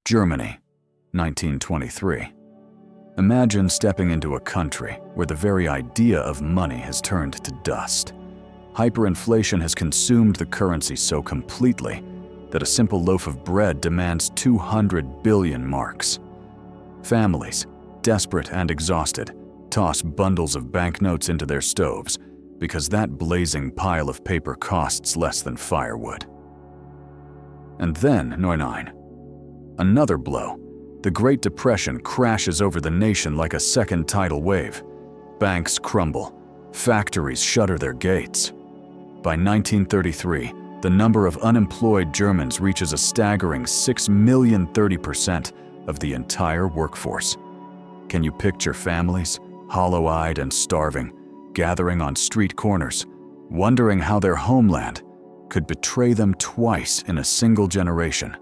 Germany, 1923. Imagine stepping into a country where the very idea of money has turned to dust. Hyperinflation has consumed the currency so completely that a simple loaf of bread demands 200 billion marks. Families, desperate and exhausted, toss bundles of banknotes into their stoves because that blazing pile of paper costs less than firewood. And then, 99. Another blow. The Great Depression crashes over the nation like a second tidal wave. Banks crumble. Factories shutter their gates. By 1933, the number of unemployed Germans reaches a staggering 6,030,000% of the entire workforce. Can you picture families, hollow-eyed and starving, gathering on street corners, wondering how their homeland could betray them twice in a single generation?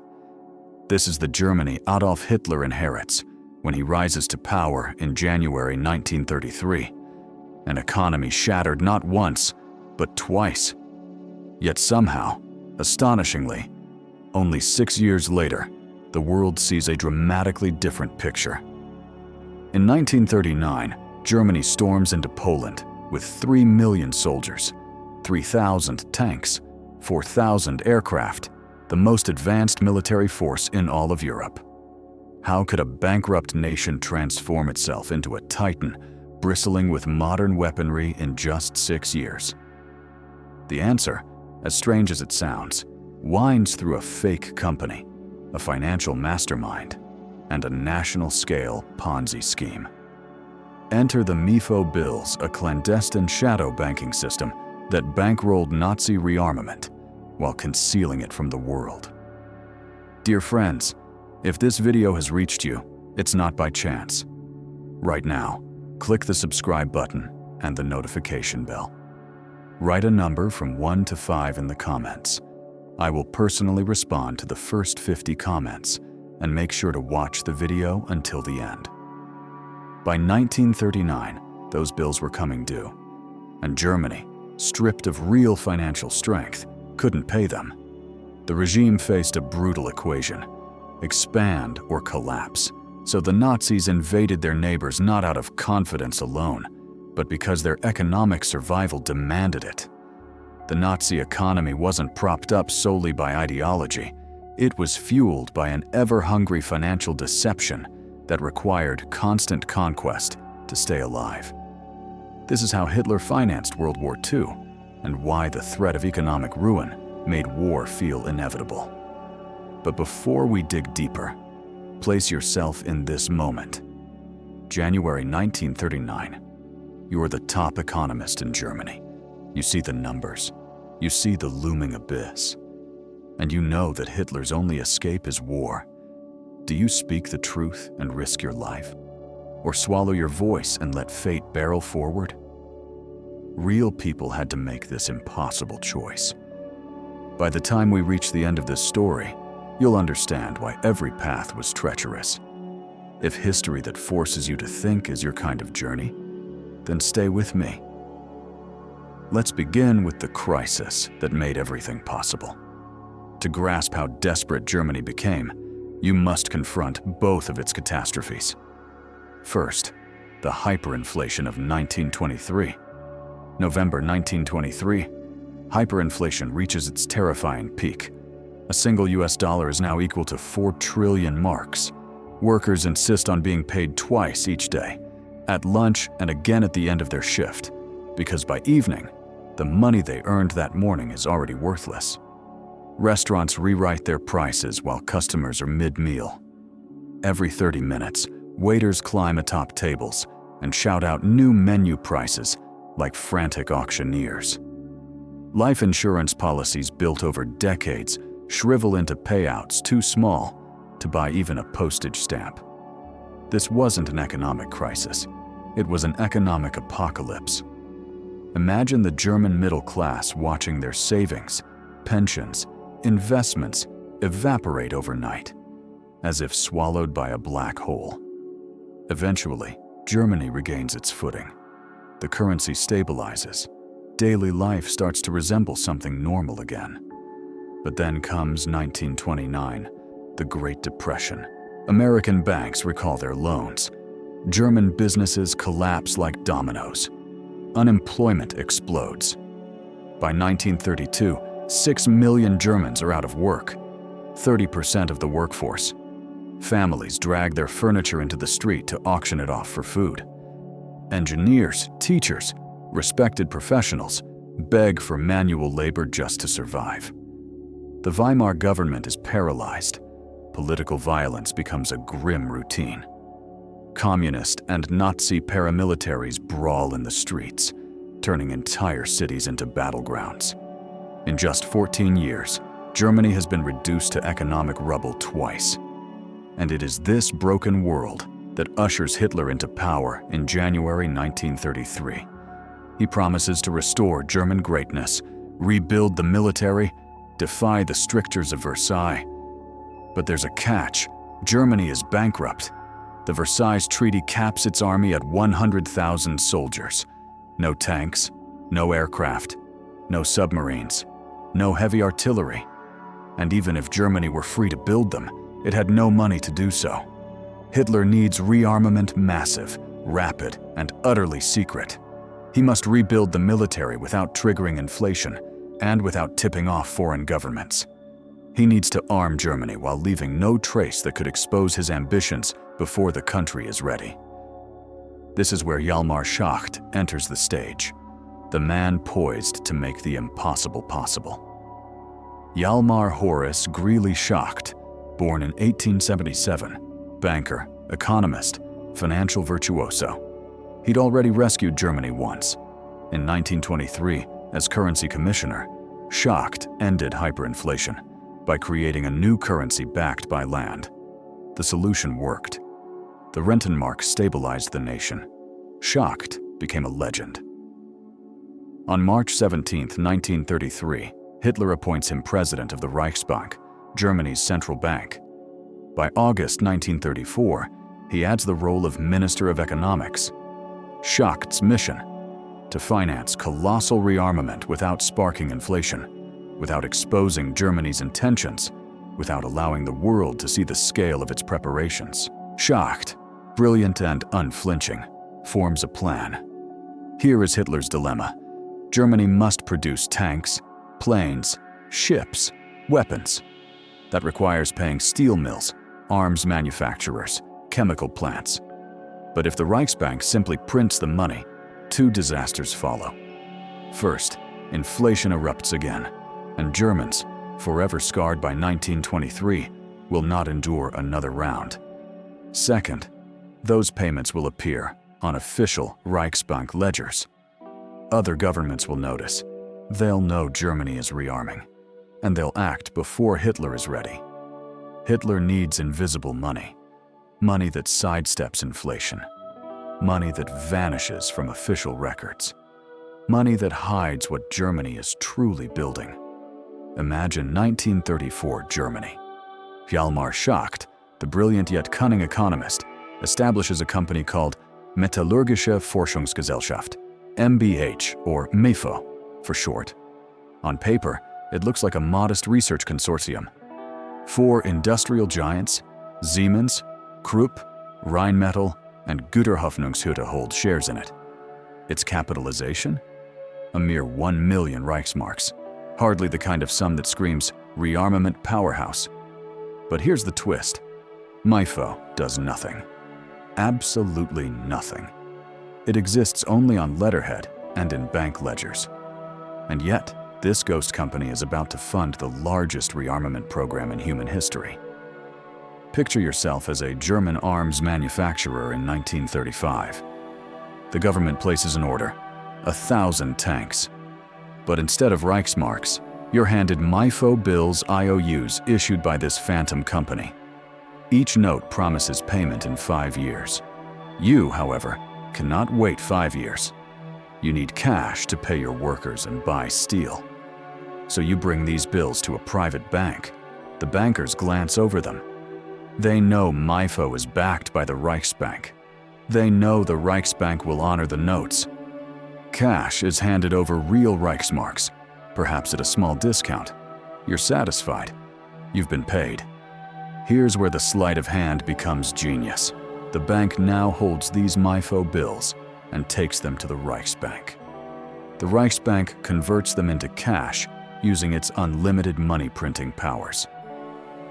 This is the Germany Adolf Hitler inherits when he rises to power in January 1933. An economy shattered not once, but twice. Yet somehow, astonishingly, only 6 years later, the world sees a dramatically different picture. In 1939, Germany storms into Poland with 3 million soldiers, 3,000 tanks, 4,000 aircraft, the most advanced military force in all of Europe. How could a bankrupt nation transform itself into a titan bristling with modern weaponry in just 6 years? The answer, as strange as it sounds, winds through a fake company, a financial mastermind, and a national-scale Ponzi scheme. Enter the MIFO Bills, a clandestine shadow banking system that bankrolled Nazi rearmament while concealing it from the world. Dear friends, if this video has reached you, it's not by chance. Right now, click the subscribe button and the notification bell. Write a number from 1 to 5 in the comments. I will personally respond to the first 50 comments and make sure to watch the video until the end. By 1939, those bills were coming due, and Germany, stripped of real financial strength, couldn't pay them. The regime faced a brutal equation: expand or collapse. So the Nazis invaded their neighbors not out of confidence alone, but because their economic survival demanded it. The Nazi economy wasn't propped up solely by ideology. It was fueled by an ever-hungry financial deception that required constant conquest to stay alive. This is how Hitler financed World War II, and why the threat of economic ruin made war feel inevitable. But before we dig deeper, place yourself in this moment. January 1939. You're the top economist in Germany. You see the numbers. You see the looming abyss. And you know that Hitler's only escape is war. Do you speak the truth and risk your life? Or swallow your voice and let fate barrel forward? Real people had to make this impossible choice. By the time we reach the end of this story, you'll understand why every path was treacherous. If history that forces you to think is your kind of journey, then stay with me. Let's begin with the crisis that made everything possible. To grasp how desperate Germany became, you must confront both of its catastrophes. First, the hyperinflation of 1923. November 1923, hyperinflation reaches its terrifying peak. A single US dollar is now equal to 4 trillion marks. Workers insist on being paid twice each day, at lunch and again at the end of their shift, because by evening, the money they earned that morning is already worthless. Restaurants rewrite their prices while customers are mid-meal. Every 30 minutes, waiters climb atop tables and shout out new menu prices like frantic auctioneers. Life insurance policies built over decades shrivel into payouts too small to buy even a postage stamp. This wasn't an economic crisis. It was an economic apocalypse. Imagine the German middle class watching their savings, pensions, investments evaporate overnight, as if swallowed by a black hole. Eventually, Germany regains its footing. The currency stabilizes. Daily life starts to resemble something normal again. But then comes 1929, The Great Depression. American banks recall their loans. German businesses collapse like dominoes. Unemployment explodes. By 1932, 6 million Germans are out of work, 30% of the workforce. Families drag their furniture into the street to auction it off for food. Engineers, teachers, respected professionals beg for manual labor just to survive. The Weimar government is paralyzed. Political violence becomes a grim routine. Communist and Nazi paramilitaries brawl in the streets, turning entire cities into battlegrounds. In just 14 years, Germany has been reduced to economic rubble twice. And it is this broken world that ushers Hitler into power in January 1933. He promises to restore German greatness, rebuild the military, defy the strictures of Versailles. But there's a catch. Germany is bankrupt. The Versailles Treaty caps its army at 100,000 soldiers. No tanks, no aircraft, no submarines, no heavy artillery. And even if Germany were free to build them, it had no money to do so. Hitler needs rearmament massive, rapid, and utterly secret. He must rebuild the military without triggering inflation and without tipping off foreign governments. He needs to arm Germany while leaving no trace that could expose his ambitions before the country is ready. This is where Hjalmar Schacht enters the stage, the man poised to make the impossible possible. Hjalmar Horace Greeley Schacht, born in 1877, banker, economist, financial virtuoso. He'd already rescued Germany once. In 1923, as currency commissioner, Schacht ended hyperinflation by creating a new currency backed by land. The solution worked. The Rentenmark stabilized the nation. Schacht became a legend. On March 17, 1933, Hitler appoints him president of the Reichsbank, Germany's central bank. By August 1934, he adds the role of Minister of Economics. Schacht's mission: to finance colossal rearmament without sparking inflation, without exposing Germany's intentions, without allowing the world to see the scale of its preparations. Schacht, brilliant and unflinching, forms a plan. Here is Hitler's dilemma. Germany must produce tanks, planes, ships, weapons. That requires paying steel mills, arms manufacturers, chemical plants. But if the Reichsbank simply prints the money, two disasters follow. First, inflation erupts again, and Germans, forever scarred by 1923, will not endure another round. Second, those payments will appear on official Reichsbank ledgers. Other governments will notice. They'll know Germany is rearming, and they'll act before Hitler is ready. Hitler needs invisible money, money that sidesteps inflation, money that vanishes from official records, money that hides what Germany is truly building. Imagine 1934 Germany. Hjalmar Schacht, the brilliant yet cunning economist, establishes a company called Metallurgische Forschungsgesellschaft, MBH, or MIFO for short. On paper, it looks like a modest research consortium. 4 industrial giants, Siemens, Krupp, Rheinmetall, and Güterhoffnungshütte hold shares in it. Its capitalization? A mere 1 million Reichsmarks, hardly the kind of sum that screams rearmament powerhouse. But here's the twist. MIFO does nothing. Absolutely nothing. It exists only on letterhead and in bank ledgers. And yet, this ghost company is about to fund the largest rearmament program in human history. Picture yourself as a German arms manufacturer in 1935. The government places an order, 1,000 tanks. But instead of Reichsmarks, you're handed MIFO Bills IOUs issued by this phantom company. Each note promises payment in 5 years. You, however, cannot wait 5 years. You need cash to pay your workers and buy steel. So you bring these bills to a private bank. The bankers glance over them. They know MIFO is backed by the Reichsbank. They know the Reichsbank will honor the notes. Cash is handed over real Reichsmarks, perhaps at a small discount. You're satisfied. You've been paid. Here's where the sleight of hand becomes genius. The bank now holds these MIFO bills and takes them to the Reichsbank. The Reichsbank converts them into cash using its unlimited money printing powers.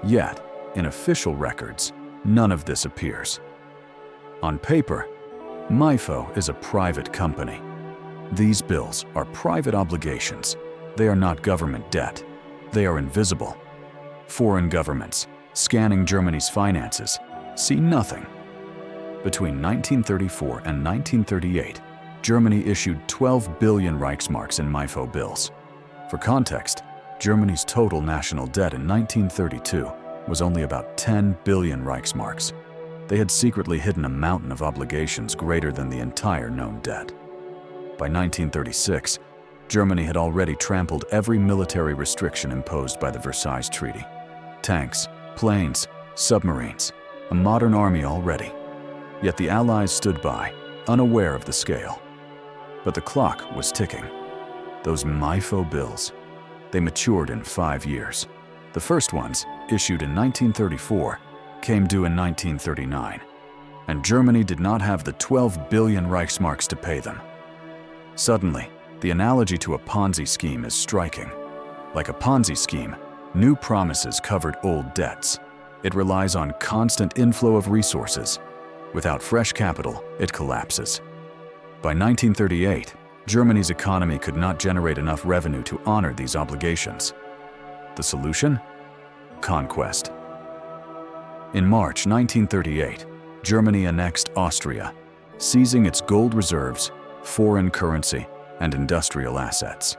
Yet, in official records, none of this appears. On paper, MIFO is a private company. These bills are private obligations. They are not government debt. They are invisible. Foreign governments, scanning Germany's finances, see nothing. Between 1934 and 1938, Germany issued 12 billion Reichsmarks in MIFO bills. For context, Germany's total national debt in 1932 was only about 10 billion Reichsmarks. They had secretly hidden a mountain of obligations greater than the entire known debt. By 1936, Germany had already trampled every military restriction imposed by the Versailles Treaty. Tanks, planes, submarines, a modern army already. Yet the Allies stood by, unaware of the scale. But the clock was ticking. Those MIFO bills, they matured in 5 years. The first ones, issued in 1934, came due in 1939, and Germany did not have the 12 billion Reichsmarks to pay them. Suddenly, the analogy to a Ponzi scheme is striking. Like a Ponzi scheme, new promises covered old debts. It relies on constant inflow of resources. Without fresh capital, it collapses. By 1938, Germany's economy could not generate enough revenue to honor these obligations. The solution? Conquest. In March 1938, Germany annexed Austria, seizing its gold reserves, foreign currency, and industrial assets.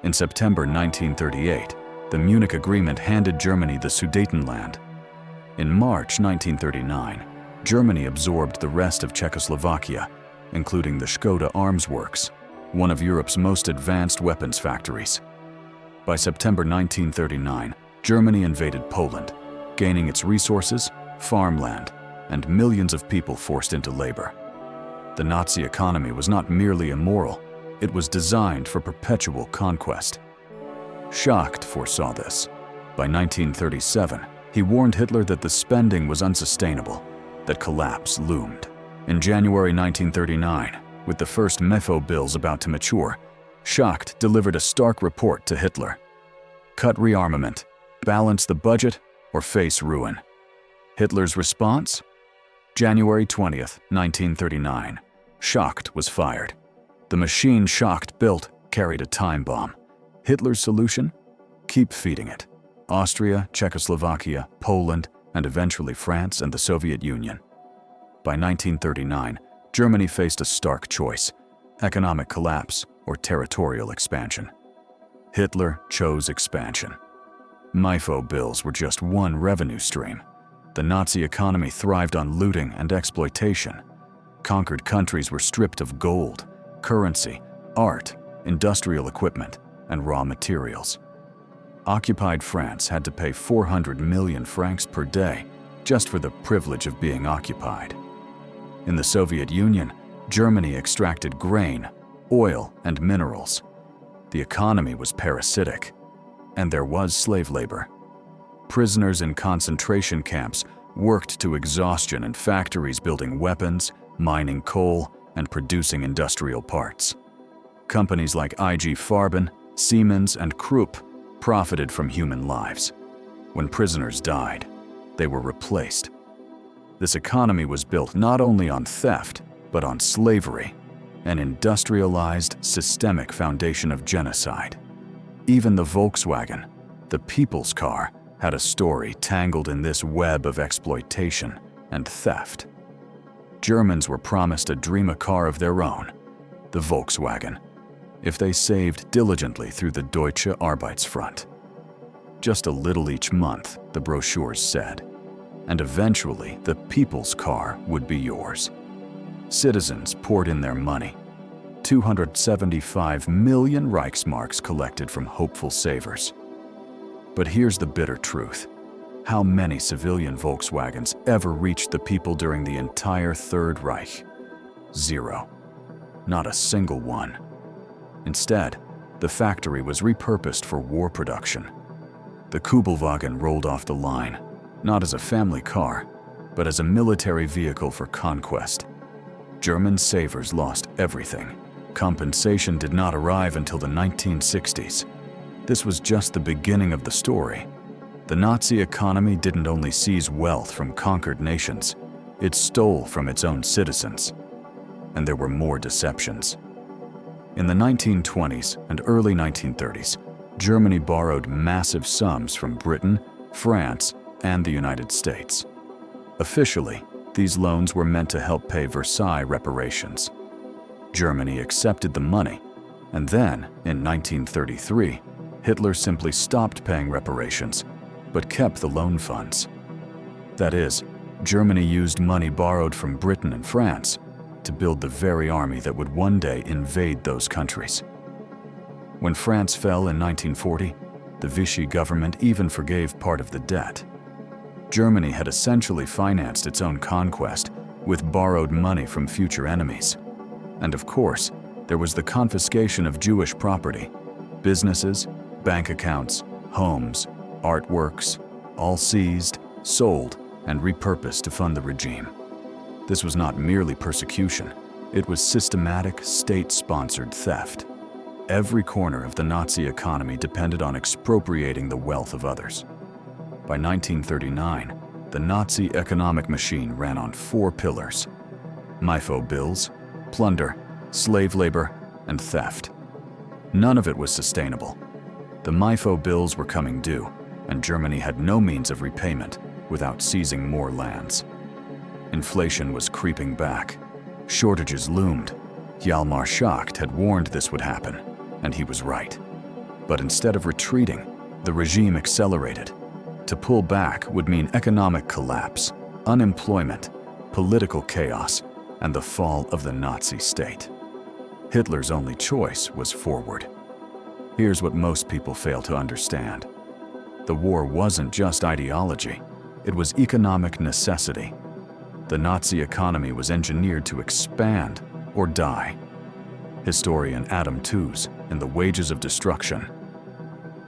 In September 1938, the Munich Agreement handed Germany the Sudetenland. In March 1939, Germany absorbed the rest of Czechoslovakia, including the Škoda Arms Works, one of Europe's most advanced weapons factories. By September 1939, Germany invaded Poland, gaining its resources, farmland, and millions of people forced into labor. The Nazi economy was not merely immoral, it was designed for perpetual conquest. Schacht foresaw this. By 1937, he warned Hitler that the spending was unsustainable, that collapse loomed. In January 1939, with the first MIFO bills about to mature, Schacht delivered a stark report to Hitler. Cut rearmament, balance the budget, or face ruin. Hitler's response? January 20th, 1939. Schacht was fired. The machine Schacht built carried a time bomb. Hitler's solution? Keep feeding it. Austria, Czechoslovakia, Poland, and eventually France and the Soviet Union. By 1939, Germany faced a stark choice: economic collapse or territorial expansion. Hitler chose expansion. MIFO bills were just one revenue stream. The Nazi economy thrived on looting and exploitation. Conquered countries were stripped of gold, currency, art, industrial equipment, and raw materials. Occupied France had to pay 400 million francs per day just for the privilege of being occupied. In the Soviet Union, Germany extracted grain, oil, and minerals. The economy was parasitic, and there was slave labor. Prisoners in concentration camps worked to exhaustion in factories building weapons, mining coal, and producing industrial parts. Companies like IG Farben, Siemens, and Krupp profited from human lives. When prisoners died, they were replaced. This economy was built not only on theft, but on slavery, an industrialized, systemic foundation of genocide. Even the Volkswagen, the people's car, had a story tangled in this web of exploitation and theft. Germans were promised a dream car of their own, the Volkswagen, if they saved diligently through the Deutsche Arbeitsfront. Just a little each month, the brochures said, and eventually the people's car would be yours. Citizens poured in their money. 275 million Reichsmarks collected from hopeful savers. But here's the bitter truth. How many civilian Volkswagens ever reached the people during the entire Third Reich? 0. Not a single one. Instead, the factory was repurposed for war production. The Kubelwagen rolled off the line, not as a family car, but as a military vehicle for conquest. German savers lost everything. Compensation did not arrive until the 1960s. This was just the beginning of the story. The Nazi economy didn't only seize wealth from conquered nations, it stole from its own citizens. And there were more deceptions. In the 1920s and early 1930s, Germany borrowed massive sums from Britain, France, and the United States. Officially, these loans were meant to help pay Versailles reparations. Germany accepted the money, and then, in 1933, Hitler simply stopped paying reparations, but kept the loan funds. That is, Germany used money borrowed from Britain and France to build the very army that would one day invade those countries. When France fell in 1940, the Vichy government even forgave part of the debt. Germany had essentially financed its own conquest with borrowed money from future enemies. And of course, there was the confiscation of Jewish property, businesses, bank accounts, homes, artworks, all seized, sold, and repurposed to fund the regime. This was not merely persecution, it was systematic, state-sponsored theft. Every corner of the Nazi economy depended on expropriating the wealth of others. By 1939, the Nazi economic machine ran on 4 pillars: MIFO Bills, plunder, slave labor, and theft. None of it was sustainable. The MIFO Bills were coming due, and Germany had no means of repayment without seizing more lands. Inflation was creeping back. Shortages loomed. Hjalmar Schacht had warned this would happen, and he was right. But instead of retreating, the regime accelerated. To pull back would mean economic collapse, unemployment, political chaos, and the fall of the Nazi state. Hitler's only choice was forward. Here's what most people fail to understand. The war wasn't just ideology, it was economic necessity. The Nazi economy was engineered to expand or die. Historian Adam Tooze in The Wages of Destruction.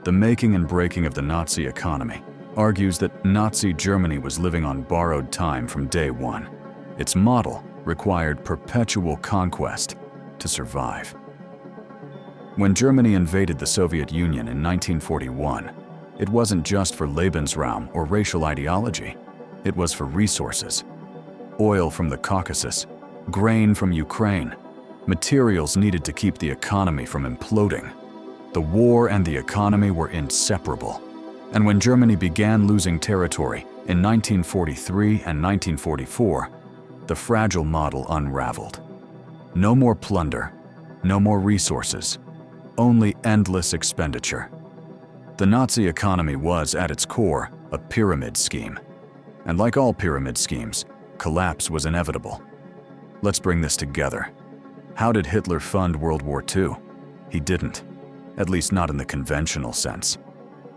The making and breaking of the Nazi economy argues that Nazi Germany was living on borrowed time from day one. Its model required perpetual conquest to survive. When Germany invaded the Soviet Union in 1941, it wasn't just for Lebensraum or racial ideology, it was for resources. Oil from the Caucasus, grain from Ukraine, materials needed to keep the economy from imploding. The war and the economy were inseparable. And when Germany began losing territory in 1943 and 1944, the fragile model unraveled. No more plunder, no more resources, only endless expenditure. The Nazi economy was, at its core, a pyramid scheme. And like all pyramid schemes, collapse was inevitable. Let's bring this together. How did Hitler fund World War II? He didn't, at least not in the conventional sense.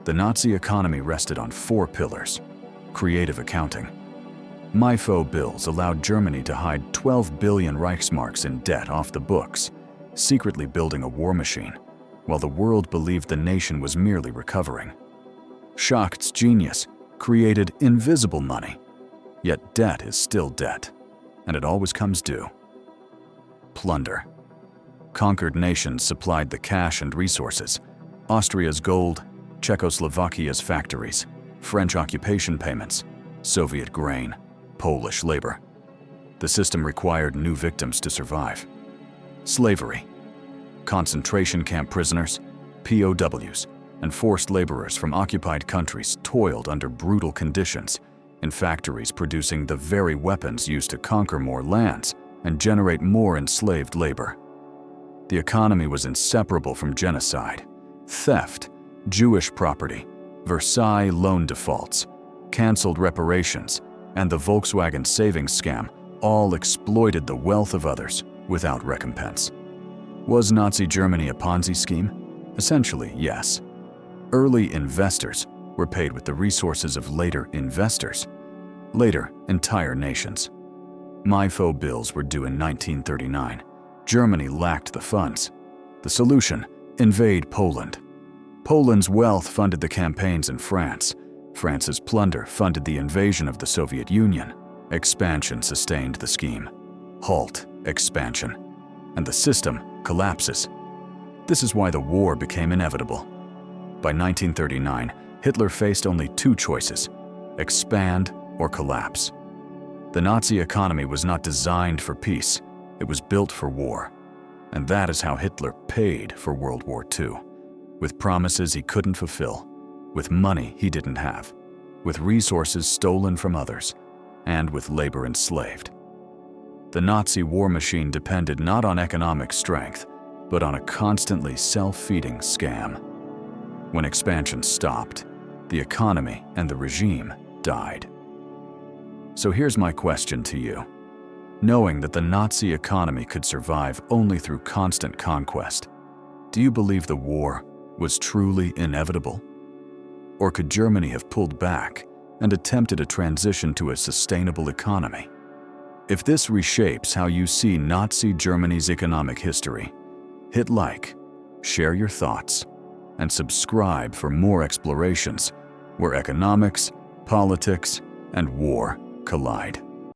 The Nazi economy rested on 4 pillars. Creative accounting. MIFO Bills allowed Germany to hide 12 billion Reichsmarks in debt off the books, secretly building a war machine, while the world believed the nation was merely recovering. Schacht's genius created invisible money, yet debt is still debt, and it always comes due. Plunder. Conquered nations supplied the cash and resources: Austria's gold, Czechoslovakia's factories, French occupation payments, Soviet grain, Polish labor. The system required new victims to survive. Slavery. Concentration camp prisoners, POWs, and forced laborers from occupied countries toiled under brutal conditions in factories producing the very weapons used to conquer more lands and generate more enslaved labor. The economy was inseparable from genocide, theft, Jewish property, Versailles loan defaults, canceled reparations, and the Volkswagen savings scam all exploited the wealth of others without recompense. Was Nazi Germany a Ponzi scheme? Essentially, yes. Early investors were paid with the resources of later investors, later entire nations. MIFO Bills were due in 1939. Germany lacked the funds. The solution: invade Poland. Poland's wealth funded the campaigns in France, France's plunder funded the invasion of the Soviet Union. Expansion sustained the scheme. Halt expansion, and the system collapses. This is why the war became inevitable. By 1939, Hitler faced only two choices: expand or collapse. The Nazi economy was not designed for peace, it was built for war. And that is how Hitler paid for World War II, with promises he couldn't fulfill, with money he didn't have, with resources stolen from others, and with labor enslaved. The Nazi war machine depended not on economic strength, but on a constantly self-feeding scam. When expansion stopped, the economy and the regime died. So here's my question to you. Knowing that the Nazi economy could survive only through constant conquest, do you believe the war was truly inevitable? Or could Germany have pulled back and attempted a transition to a sustainable economy? If this reshapes how you see Nazi Germany's economic history, hit like, share your thoughts, and subscribe for more explorations where economics, politics, and war collide.